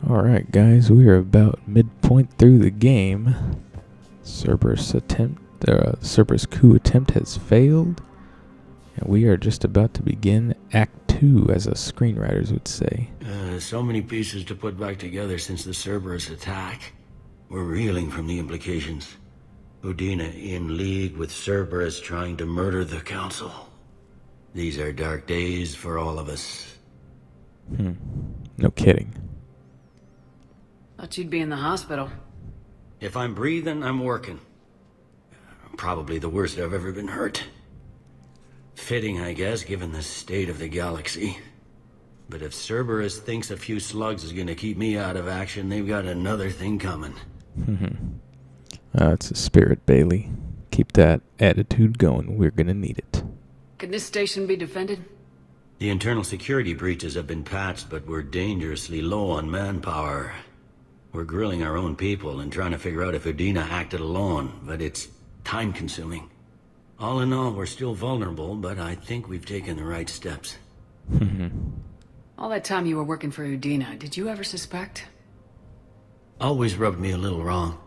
Alright guys, we are about midpoint through the game. Cerberus coup attempt has failed. And we are just about to begin Act 2, as us screenwriters would say. So many pieces to put back together since the Cerberus attack. We're reeling from the implications. Udina in league with Cerberus trying to murder the Council. These are dark days for all of us. No kidding. Thought you'd be in the hospital. If I'm breathing, I'm working. Probably the worst I've ever been hurt. Fitting, I guess, given the state of the galaxy. But if Cerberus thinks a few slugs is gonna keep me out of action, they've got another thing coming. It's a spirit, Bailey. Keep that attitude going. We're gonna need it. Can this station be defended? The internal security breaches have been patched, but we're dangerously low on manpower. We're grilling our own people and trying to figure out if Udina acted alone, but it's time-consuming. All in all, we're still vulnerable, but I think we've taken the right steps. All that time you were working for Udina, did you ever suspect? Always rubbed me a little wrong.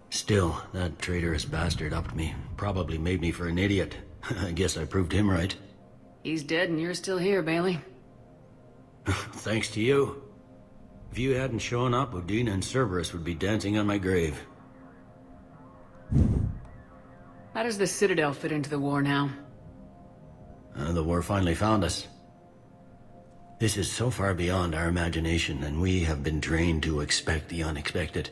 Still, that traitorous bastard upped me. Probably made me for an idiot. I guess I proved him right. He's dead and you're still here, Bailey. Thanks to you. If you hadn't shown up, Udina and Cerberus would be dancing on my grave. How does the Citadel fit into the war now? The war finally found us. This is so far beyond our imagination, and we have been trained to expect the unexpected.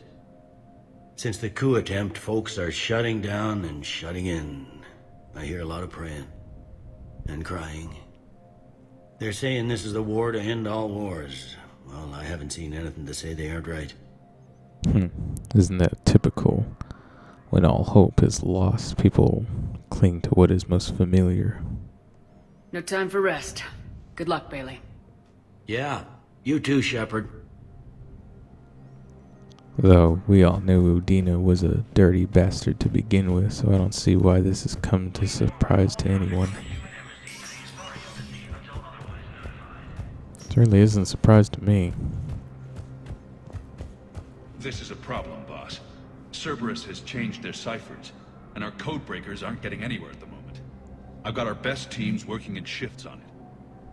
Since the coup attempt, folks are shutting down and shutting in. I hear a lot of praying. And crying. They're saying this is the war to end all wars. Well, I haven't seen anything to say they aren't right. Isn't that typical? When all hope is lost, people cling to what is most familiar. No time for rest. Good luck, Bailey. Yeah, you too, Shepard. Though we all knew Udina was a dirty bastard to begin with, so I don't see why this has come to surprise to anyone. Certainly isn't a surprise to me. This is a problem, boss. Cerberus has changed their ciphers, and our code breakers aren't getting anywhere at the moment. I've got our best teams working in shifts on it,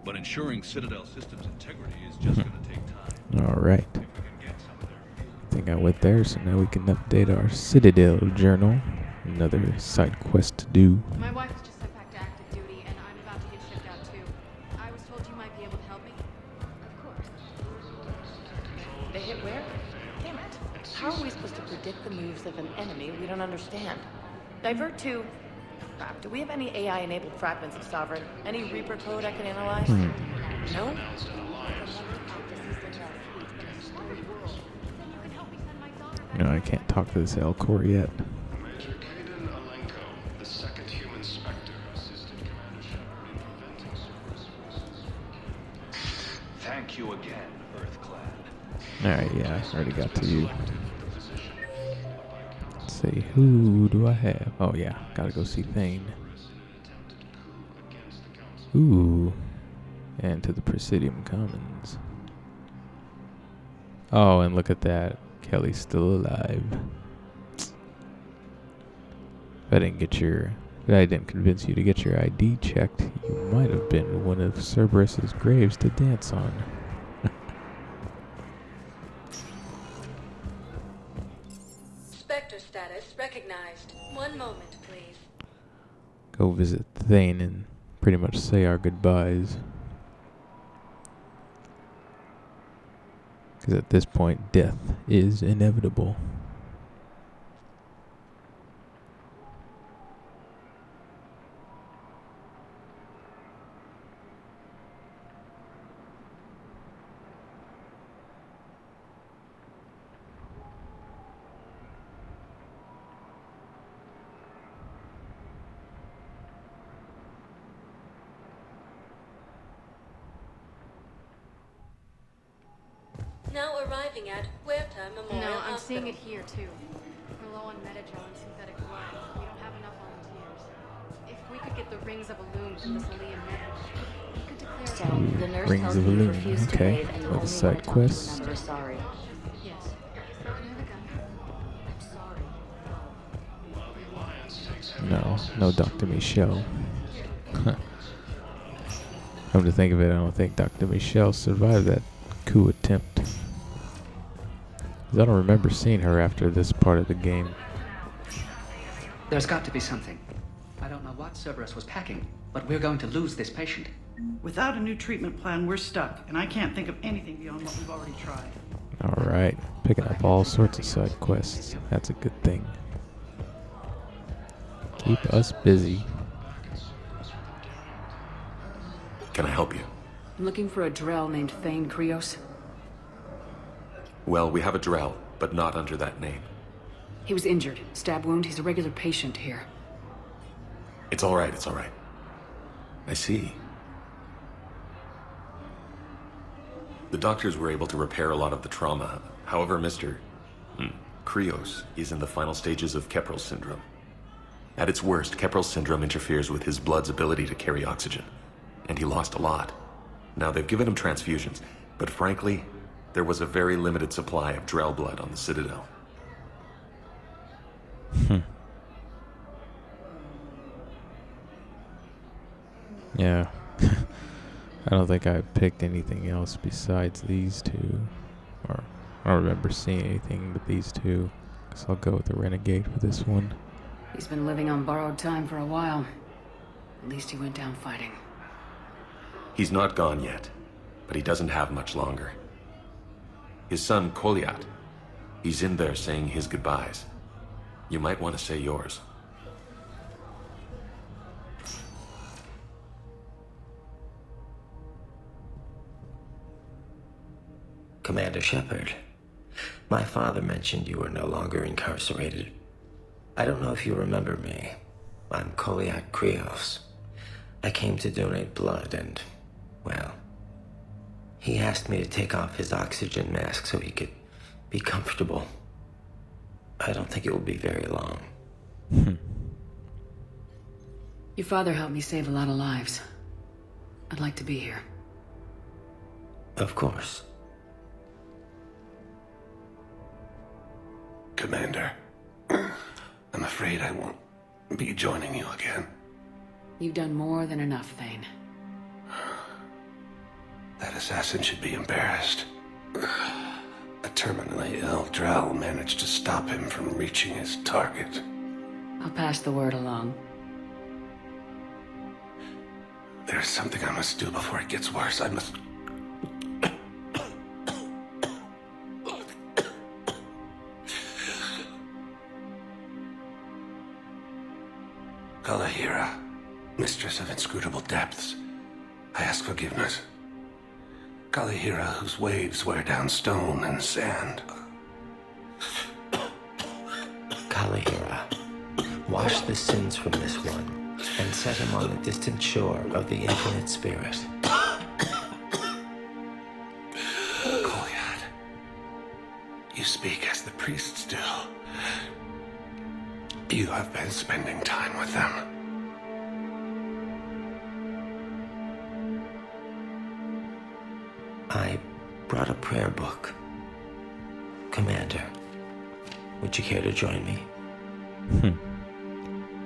but ensuring Citadel systems integrity is just gonna take time. Alright. I think I went there, so now we can update our Citadel journal. Another side quest to do. My wife was just sent back to active duty, and I'm about to get shipped out too. I was told you might be able to help me. Of course. They hit where? Damn it. How are we supposed to predict the moves of an enemy we don't understand? Divert to... Crap, do we have any AI-enabled fragments of Sovereign? Any Reaper code I can analyze? No? No, I can't talk to this Elcor yet. Thank you again, Earthclad. Alright, yeah, I already got to you. Let's see, who do I have? Oh yeah, gotta go see Thane. Ooh. And to the Presidium Commons. Oh, and look at that. Kelly's still alive. If I didn't convince you to get your ID checked, you might have been one of Cerberus's graves to dance on. Spectre status recognized. One moment, please. Go visit Thane and pretty much say our goodbyes. Because at this point, death is inevitable. Now arriving at Huerta Memorial No, I'm Hospital. seeing it here too. We're low on metagel and synthetic blood. We don't have enough volunteers. If we could get the rings of Illume from this Alien man, we could declare So, the nurse Rings tells of me you Illusion. refuse to Okay. bathe and you Another only side want to talk to a quest. member of Sorry. Yes. Can I have a gun? I'm sorry. No Dr. Michelle. Come to think of it, I don't think Dr. Michelle survived that coup attempt. 'Cause I don't remember seeing her after this part of the game. There's got to be something. I don't know what Cerberus was packing, but we're going to lose this patient. Without a new treatment plan, we're stuck, and I can't think of anything beyond what we've already tried. Alright, picking up all sorts of side quests. That's a good thing. Keep us busy. Can I help you? I'm looking for a Drell named Thane Krios. Well, we have a Drell, but not under that name. He was injured. Stab wound. He's a regular patient here. It's all right, it's all right. I see. The doctors were able to repair a lot of the trauma. However, Mr. Krios is in the final stages of Keprel syndrome. At its worst, Keprel syndrome interferes with his blood's ability to carry oxygen, and he lost a lot. Now, they've given him transfusions, but frankly, there was a very limited supply of Drell blood on the Citadel. Yeah. I don't think I picked anything else besides these two. Or I don't remember seeing anything but these two. Guess I'll go with the Renegade for this one. He's been living on borrowed time for a while. At least he went down fighting. He's not gone yet, but he doesn't have much longer. His son, Koliat, he's in there saying his goodbyes. You might want to say yours. Commander Shepard, my father mentioned you were no longer incarcerated. I don't know if you remember me. I'm Koliak Krios. I came to donate blood and, well, he asked me to take off his oxygen mask so he could be comfortable. I don't think it will be very long. Your father helped me save a lot of lives. I'd like to be here. Of course. Commander, I'm afraid I won't be joining you again. You've done more than enough, Thane. That assassin should be embarrassed. A terminally ill Drell managed to stop him from reaching his target. I'll pass the word along. There's something I must do before it gets worse. I must... Kalahira, mistress of inscrutable depths, I ask forgiveness. Kalahira, whose waves wear down stone and sand. Kalahira, wash the sins from this one, and set him on the distant shore of the infinite spirit. Koliad, you speak as the priests do. You have been spending time with them. I brought a prayer book. Commander, would you care to join me?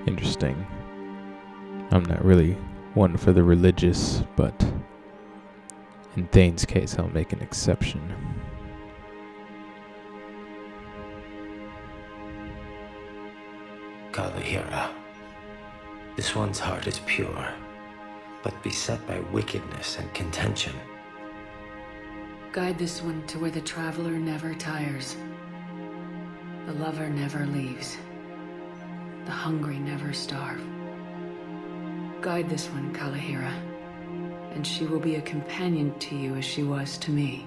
Interesting. I'm not really one for the religious, but in Thane's case, I'll make an exception. Kalahira, this one's heart is pure, but beset by wickedness and contention. Guide this one to where the traveler never tires. The lover never leaves. The hungry never starve. Guide this one, Kalahira, and she will be a companion to you as she was to me.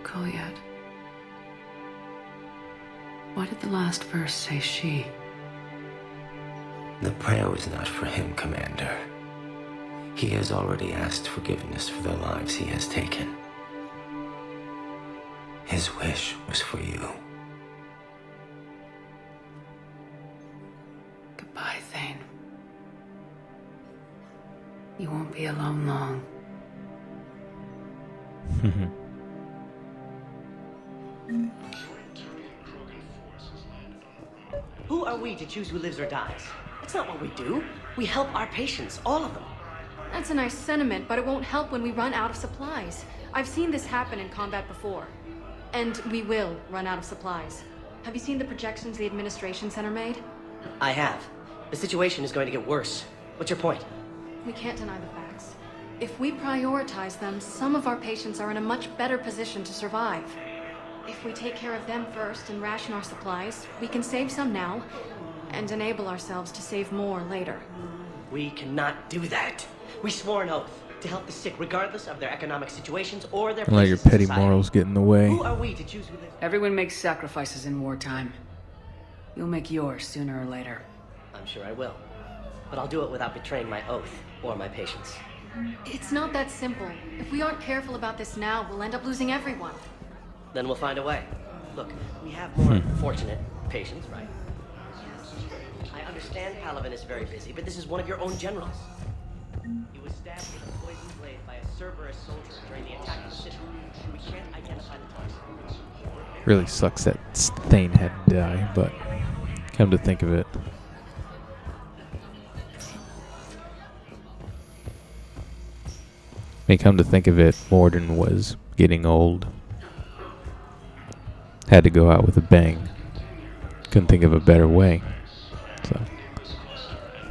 Koliad. Why did the last verse say she? The prayer was not for him, Commander. He has already asked forgiveness for the lives he has taken. His wish was for you. Goodbye, Thane. You won't be alone long. Who are we to choose who lives or dies? That's not what we do. We help our patients, all of them. That's a nice sentiment, but it won't help when we run out of supplies. I've seen this happen in combat before. And we will run out of supplies. Have you seen the projections the Administration Center made? I have. The situation is going to get worse. What's your point? We can't deny the facts. If we prioritize them, some of our patients are in a much better position to survive. If we take care of them first and ration our supplies, we can save some now, and enable ourselves to save more later. We cannot do that. We swore an oath to help the sick regardless of their economic situations or their Don't let your places in petty society. morals get in the way. Who are we to choose who lives? Everyone makes sacrifices in wartime. You'll make yours sooner or later. I'm sure I will. But I'll do it without betraying my oath or my patients. It's not that simple. If we aren't careful about this now, we'll end up losing everyone. Then we'll find a way. Look, we have more fortunate patients, right? I understand Palaven is very busy, but this is one of your own generals. He was stabbed with a poison blade by a Cerberus soldier during the attack of the city. We can't identify the target. Really sucks that Thane had to die, but come to think of it. Come to think of it, Morden was getting old. Had to go out with a bang. Couldn't think of a better way. So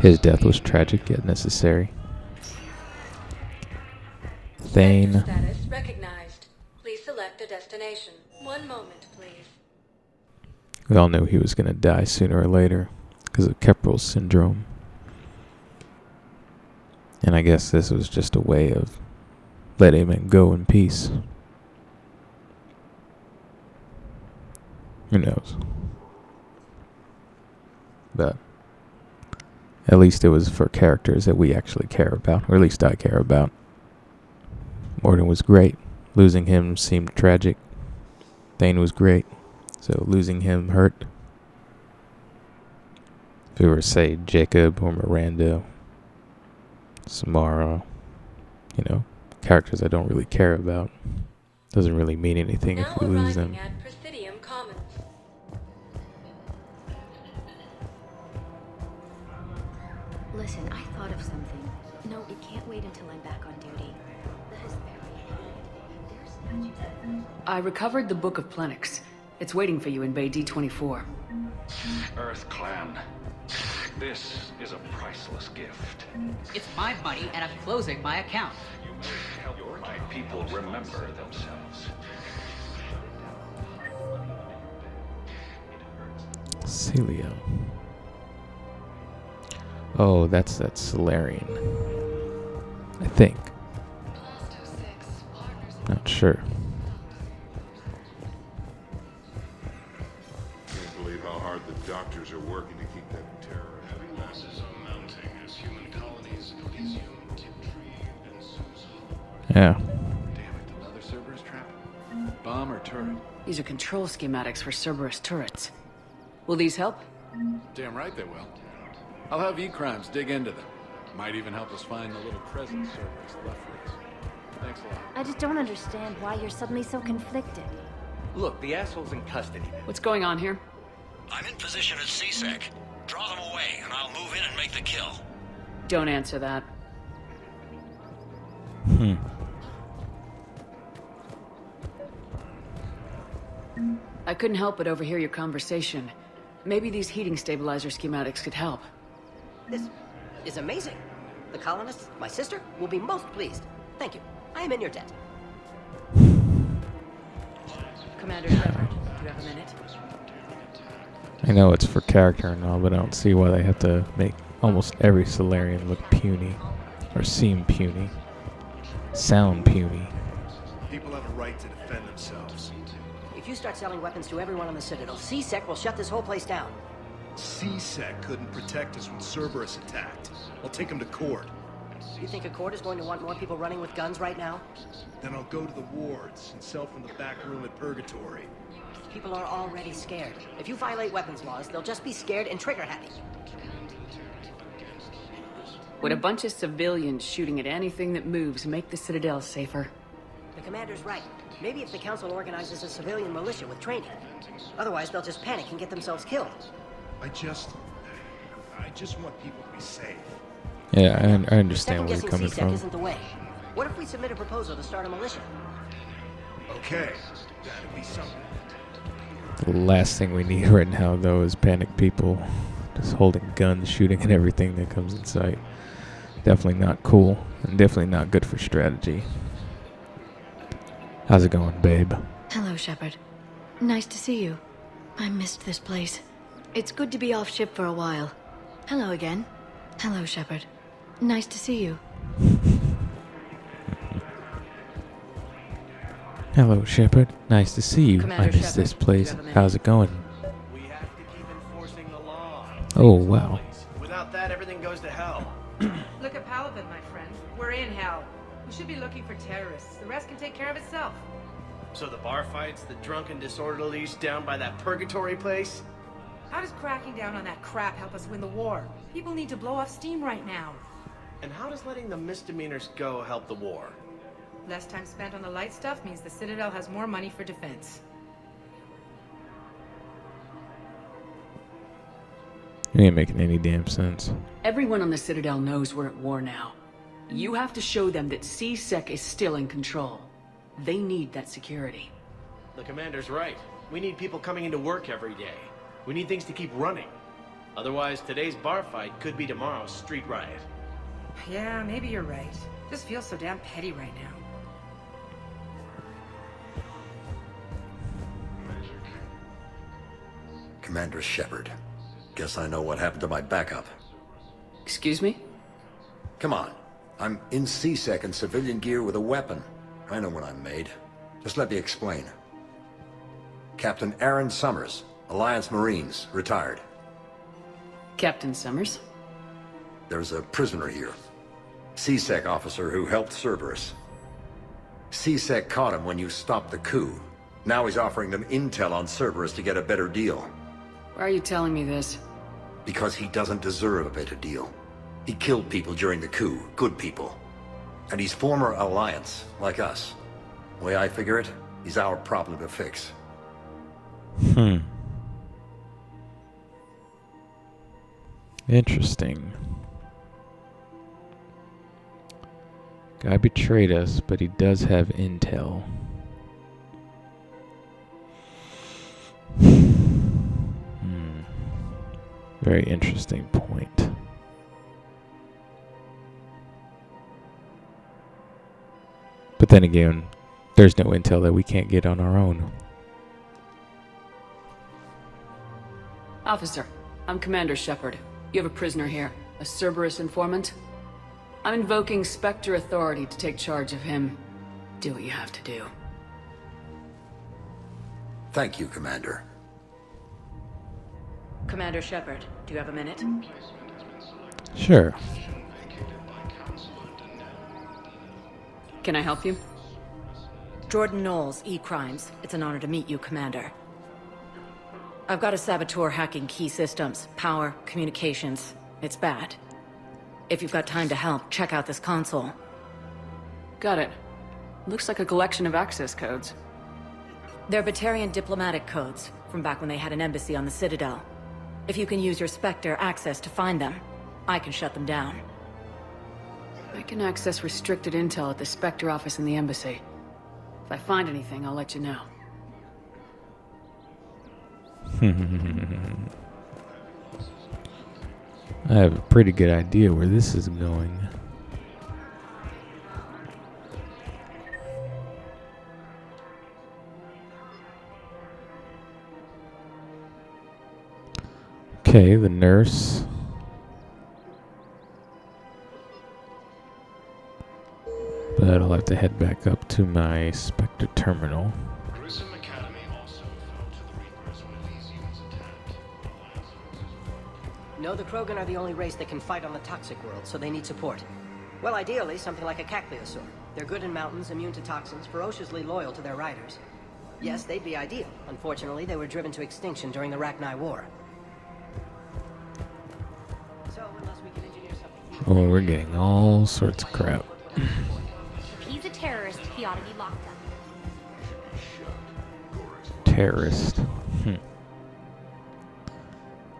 his death was tragic yet necessary. Thane. Status recognized. Please select a destination. One moment, please. We all knew he was going to die sooner or later because of Kepral's syndrome. And I guess this was just a way of letting him go in peace. Who knows? But at least it was for characters that we actually care about, or at least I care about. Morden was great. Losing him seemed tragic. Thane was great. So losing him hurt. If it were, say, Jacob or Miranda, Samara, characters I don't really care about, doesn't really mean anything if we lose them. At Presidium Commons. Listen, I thought of something. No, it can't wait until I'm back on duty. That is very... I recovered the Book of Plenix. It's waiting for you in Bay D24. Earth Clan. This is a priceless gift. It's my money, and I'm closing my account. You may help my people remember themselves. Celio. Oh, that's that Solarian. I think. Not sure. Can't believe how hard the doctors are working to keep that terror. Heavy losses are mounting as human colonies of Elysium, Tiptree, and Susan. Yeah. Damn it, another Cerberus trap? Bomb or turret? These are control schematics for Cerberus turrets. Will these help? Damn right they will. I'll have E-Crimes dig into them. Might even help us find the little present Cerberus left for us. Thanks a lot. I just don't understand why you're suddenly so conflicted. Look, the asshole's in custody. What's going on here? I'm in position at CSEC. Draw them away, and I'll move in and make the kill. Don't answer that. I couldn't help but overhear your conversation. Maybe these heating stabilizer schematics could help. This is amazing. The colonists, my sister, will be most pleased. Thank you. I am in your debt. Commander Shepard, do you have a minute? I know it's for character and all, but I don't see why they have to make almost every Solarian look puny. Or seem puny. Sound puny. People have a right to defend themselves. If you start selling weapons to everyone on the Citadel, CSEC will shut this whole place down. C-Sec couldn't protect us when Cerberus attacked. I'll take him to court. You think a court is going to want more people running with guns right now? Then I'll go to the wards and sell from the back room at Purgatory. People are already scared. If you violate weapons laws, they'll just be scared and trigger-happy. Would a bunch of civilians shooting at anything that moves make the Citadel safer? The commander's right. Maybe if the council organizes a civilian militia with training. Otherwise, they'll just panic and get themselves killed. I just want people to be safe. Yeah, I understand where you're Second-guessing coming C-Sec from. isn't the way. What if we submit a proposal to start a militia? Okay, that'd be something. The last thing we need right now, though, is panic people just holding guns, shooting at everything that comes in sight. Definitely not cool, and definitely not good for strategy. How's it going, babe? Hello, Shepard. Nice to see you. I missed this place. It's good to be off ship for a while. Hello again. Hello, Shepard. Nice to see you. Hello, Shepard. Nice to see you. Commander I missed Shepard, this place. do you have a minute? How's it going? We have to keep enforcing the law. Oh, wow. Without that, everything goes to hell. Look at Paladin, my friend. We're in hell. We should be looking for terrorists. The rest can take care of itself. So the bar fights, the drunken disorderlies down by that purgatory place? How does cracking down on that crap help us win the war? People need to blow off steam right now. And how does letting the misdemeanors go help the war? Less time spent on the light stuff means the Citadel has more money for defense. You ain't making any damn sense. Everyone on the Citadel knows we're at war now. You have to show them that C-Sec is still in control. They need that security. The commander's right. We need people coming into work every day. We need things to keep running. Otherwise, today's bar fight could be tomorrow's street riot. Yeah, maybe you're right. Just feels so damn petty right now. Commander Shepard. Guess I know what happened to my backup. Excuse me? Come on. I'm in C-Sec in civilian gear with a weapon. I know what I'm made. Just let me explain. Captain Aaron Summers, Alliance Marines, retired. Captain Summers? There's a prisoner here. C-Sec officer who helped Cerberus. C-Sec caught him when you stopped the coup. Now he's offering them intel on Cerberus to get a better deal. Why are you telling me this? Because he doesn't deserve a better deal. He killed people during the coup, good people. And he's former Alliance, like us. The way I figure it, he's our problem to fix. Interesting. Guy betrayed us, but he does have intel. Very interesting point. But then again, there's no intel that we can't get on our own. Officer, I'm Commander Shepard. You have a prisoner here, a Cerberus informant. I'm invoking Spectre authority to take charge of him. Do what you have to do. Thank you, Commander. Commander Shepard, do you have a minute? Sure. Can I help you? Jordan Knowles, E-Crimes. It's an honor to meet you, Commander. I've got a saboteur hacking key systems, power, communications. It's bad. If you've got time to help, check out this console. Got it. Looks like a collection of access codes. They're Batarian diplomatic codes, from back when they had an embassy on the Citadel. If you can use your Spectre access to find them, I can shut them down. I can access restricted intel at the Spectre office in the embassy. If I find anything, I'll let you know. I have a pretty good idea where this is going. Okay, the nurse. But I'll have to head back up to my Spectre terminal. know the Krogan are the only race that can fight on the toxic world, so they need support. Well, ideally, something like a cacliosaur. They're good in mountains, immune to toxins, ferociously loyal to their riders. Yes, they'd be ideal. Unfortunately, they were driven to extinction during the Rachni War. So, unless we can engineer something... Oh, we're getting all sorts of crap. If he's a terrorist, he ought to be locked up. Terrorist.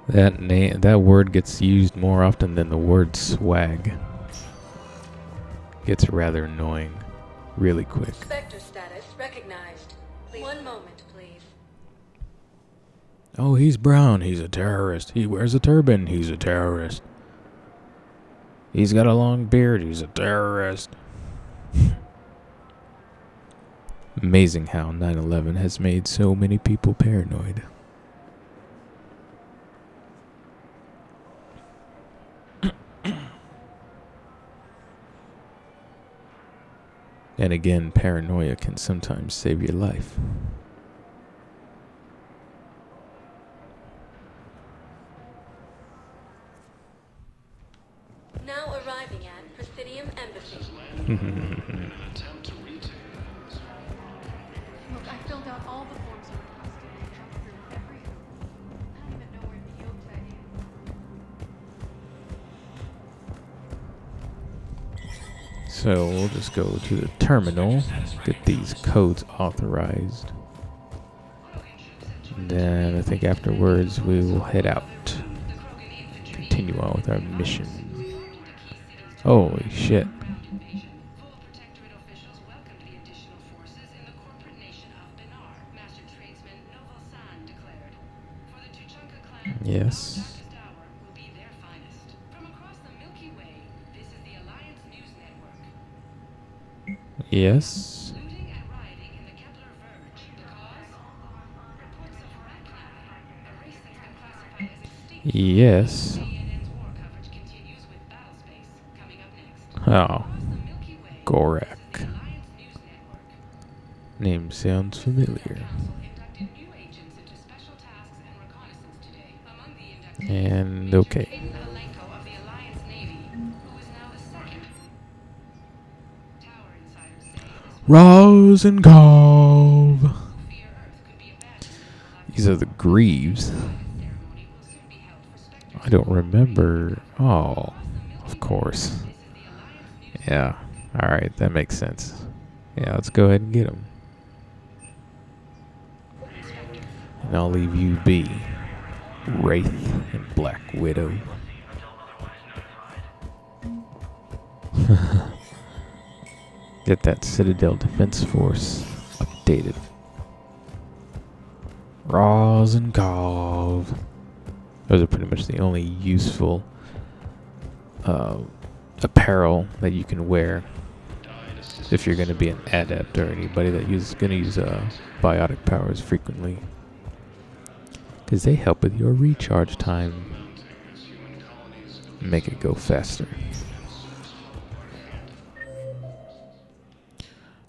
That word gets used more often than the word swag. Gets rather annoying really quick. Spectre status recognized. 1 moment, please. Oh, he's brown. He's a terrorist. He wears a turban. He's a terrorist. He's got a long beard. He's a terrorist. Amazing how 9/11 has made so many people paranoid. And again, paranoia can sometimes save your life. Now arriving at Presidium Embassy. Look, I filled out all the forms you requested and jumped through every hoop. I don't even know where the Yota is. So we'll just go to the terminal, get these codes authorized. And then I think afterwards we will head out. Continue on with our mission. Holy shit. Yes. Yes. Yes. Oh. Gorak. Name sounds familiar. And okay. Rosengov. These are the Greaves. I don't remember. Oh, of course. Yeah. Alright, that makes sense. Yeah, let's go ahead and get them. And I'll leave you be. Wraith and Black Widow. Get that Citadel Defense Force updated. Rosengov. Those are pretty much the only useful apparel that you can wear if you're going to be an adept or anybody that is going to use biotic powers frequently. Because they help with your recharge time. Make it go faster.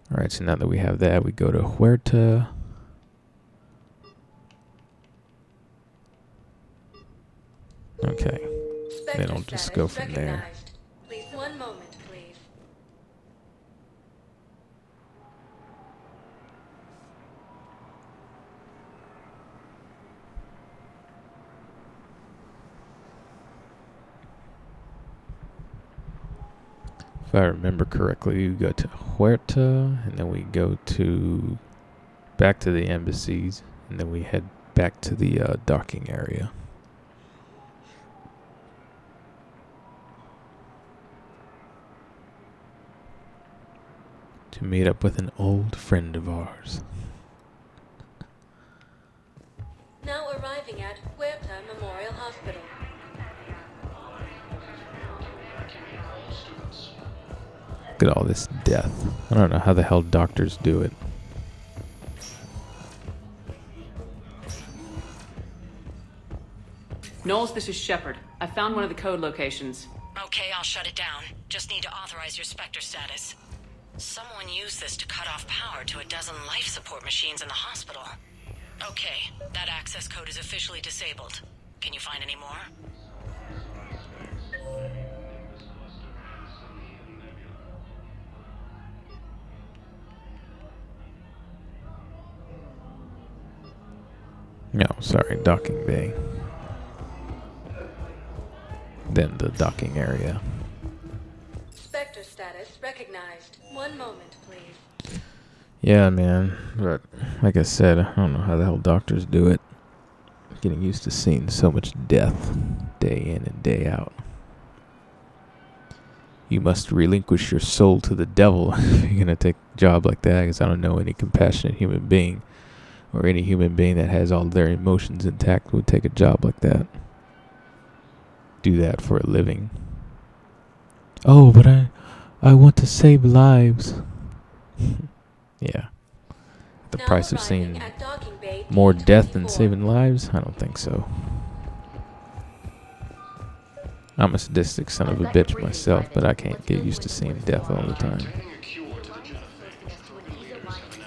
Alright, so now that we have that, we go to Huerta. Okay. Then I'll just go from there. Please, 1 moment, please. If I remember correctly, we go to Huerta, and then we go to back to the embassies, and then we head back to the docking area. To meet up with an old friend of ours. Now arriving at Huerta Memorial Hospital. Look at all this death. I don't know how the hell doctors do it. Knowles, this is Shepard. I found one of the code locations. Okay, I'll shut it down. Just need to authorize your Spectre status. Someone used this to cut off power to a dozen life support machines in the hospital. Okay, that access code is officially disabled. Can you find any more? No, sorry, docking bay. Then the docking area. Spectre status recognized. 1 moment, please. Yeah, man. But like I said, I don't know how the hell doctors do it. Getting used to seeing so much death day in and day out. You must relinquish your soul to the devil if you're going to take a job like that, because I don't know any compassionate human being or any human being that has all their emotions intact would take a job like that. Do that for a living. Oh, but I want to save lives. Yeah. The price of seeing more death than saving lives? I don't think so. I'm a sadistic son of a bitch myself, but I can't get used to seeing death all the time.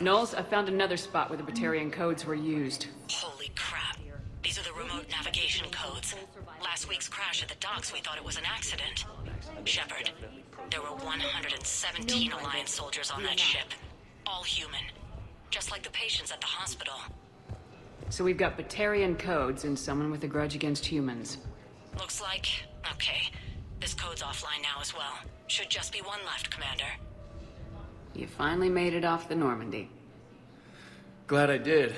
Knowles, I found another spot where the Batarian codes were used. Holy crap. These are the remote navigation codes. Last week's crash at the docks, we thought it was an accident. Shepard, there were 117 Alliance soldiers on that ship. All human. Just like the patients at the hospital. So we've got Batarian codes and someone with a grudge against humans. Looks like... Okay. This code's offline now as well. Should just be one left, Commander. You finally made it off the Normandy. Glad I did.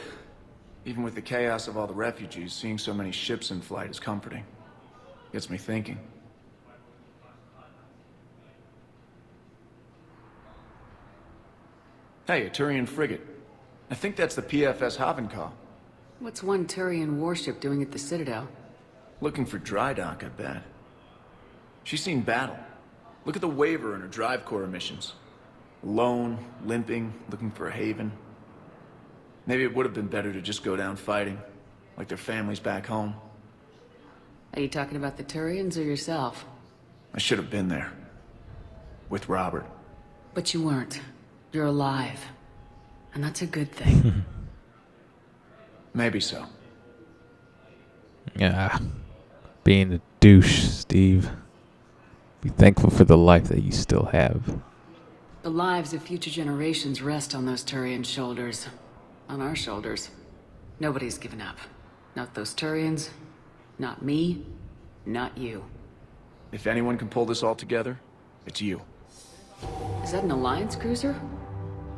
Even with the chaos of all the refugees, seeing so many ships in flight is comforting. Gets me thinking. Hey, a Turian frigate. I think that's the PFS Havenkaw. What's one Turian warship doing at the Citadel? Looking for dry dock, I bet. She's seen battle. Look at the waiver in her drive core emissions. Alone, limping, looking for a haven. Maybe it would have been better to just go down fighting, like their families back home. Are you talking about the Turians or yourself? I should have been there. With Robert. But you weren't. You're alive. And that's a good thing. Maybe so. Yeah. Being a douche, Steve. Be thankful for the life that you still have. The lives of future generations rest on those Turian shoulders. On our shoulders. Nobody's given up. Not those Turians. Not me. Not you. If anyone can pull this all together, it's you. Is that an Alliance cruiser?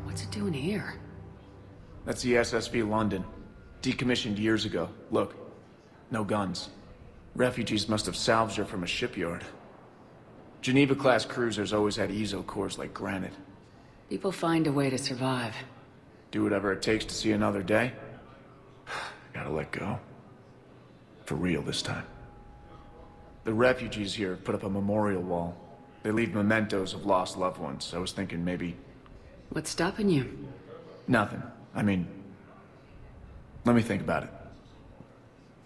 What's it doing here? That's the SSV London. Decommissioned years ago. Look. No guns. Refugees must have salvaged her from a shipyard. Geneva-class cruisers always had ezo cores like granite. People find a way to survive. Do whatever it takes to see another day. Gotta let go. For real this time. The refugees here have put up a memorial wall. They leave mementos of lost loved ones. I was thinking maybe... What's stopping you? Nothing. I mean... Let me think about it.